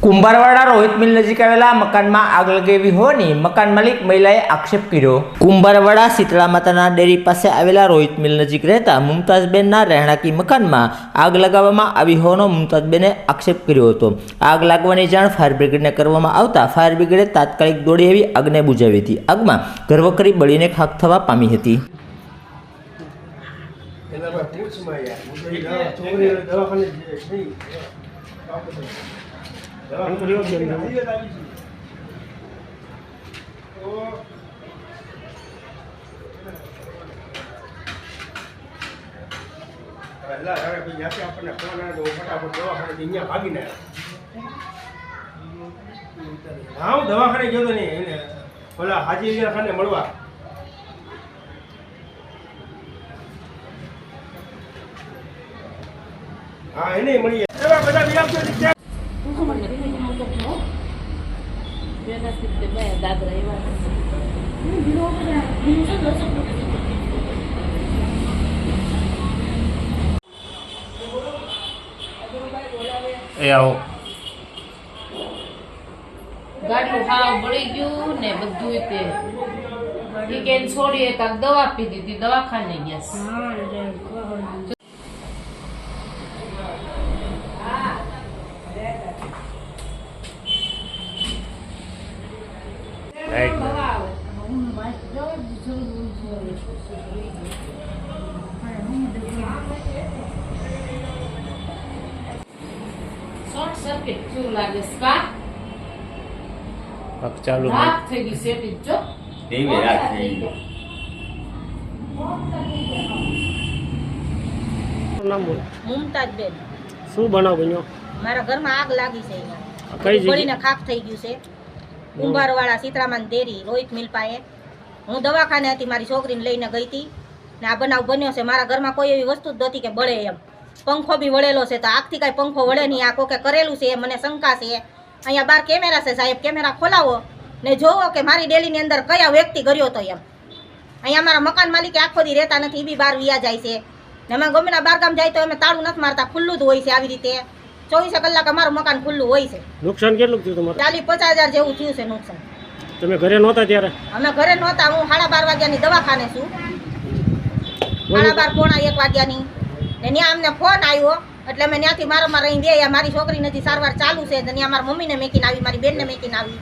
કુંભારવાડા રોહિત મિલ નજીક આવેલા મકાનમાં આગ લગાવી હોવાની મકાન માલિક મહિલાએ આક્ષેપ કર્યો। કુંભારવાડા શીતળા માતાના ડેરી પાસે આવેલા રોહિત મિલ નજીક રહેતા મુમતાઝબેનના રહેણાંકી મકાનમાં આગ લગાવવામાં આવી હોવાનો મુમતાઝબેને આક્ષેપ કર્યો હતો। આગ લાગવાની જાણ ફાયર બ્રિગેડને કરવામાં આવતા ફાયર બ્રિગેડે તાત્કાલિક દોડી આવી આગને બુઝાવી હતી। આગમાં ઘરવખરી બળીને ખાખ થવા પામી હતી। દવાખાને ગયો ને એને ઓલા હાજી ખાને મળવા હા એને મળી એવા બધા વ્યવસાય એ આવો ગાડલું હાવ બળી ગયું ને બધું તે ઈ કેન છોડીએ કાક દવા પી દીધી દવાખાને ગયા શોર્ટ સર્કિટ થયું લાગે સ્કા પગ ચાલુ રાત થઈ ગઈ સેટી જો દેવી રાત થઈ ગઈ। નામ બોલ મુમતાઝબેન શું બનાવ બન્યો મારા ઘરમાં આગ લાગી છે અહીંયા કઈ જગ્યાએ? બળીને ખાખ થઈ ગયું છે। કુંભારવાળા સીતરામાન દેરી રોહિત મિલ પાસે હું દવાખાને હતી, મારી છોકરીને લઈને ગઈ હતી ને આ બનાવ બન્યો છે। મારા ઘરમાં કોઈ એવી વસ્તુ જ નહોતી કે બળે એમ, પંખો બી વળેલો છે તો આગથી કાંઈ પંખો વળે નહીં, આ કોકે કરેલું છે મને શંકા છે। અહીંયા બહાર કેમેરા છે સાહેબ, કેમેરા ખોલાવો ને જોવો કે મારી ડેલીની અંદર કયા વ્યક્તિ કર્યો હતો એમ। અહીંયા અમારા મકાન માલિકે આખો દી રહેતા નથી, એ બી બહાર વિયા જાય છે ને અમે ગમેના બહારગામ જાય તો અમે તાળું નથી મારતા, ખુલ્લું જ હોય છે આવી રીતે 24 કલાક અમારું મકાન ખુલ્લું હોય છે। નુકસાન કેટલું થયું તમારે? 40-50 હજાર જેવું થયું છે નુકસાન। તમે ઘરે નહોતા ત્યારે? અમે ઘરે નહોતા, હું 12:30 વાગ્યાની દવાખાને છું, 12:30 પોણા 1 વાગ્યાની ને ત્યાં અમને ફોન આવ્યો એટલે અમે ત્યાંથી મારામાં રહીને ગયા। મારી છોકરી નથી સારવાર ચાલુ છે, ત્યાં મારા મમ્મીને મેકીને આવી, મારી બેનને મેકીને આવી।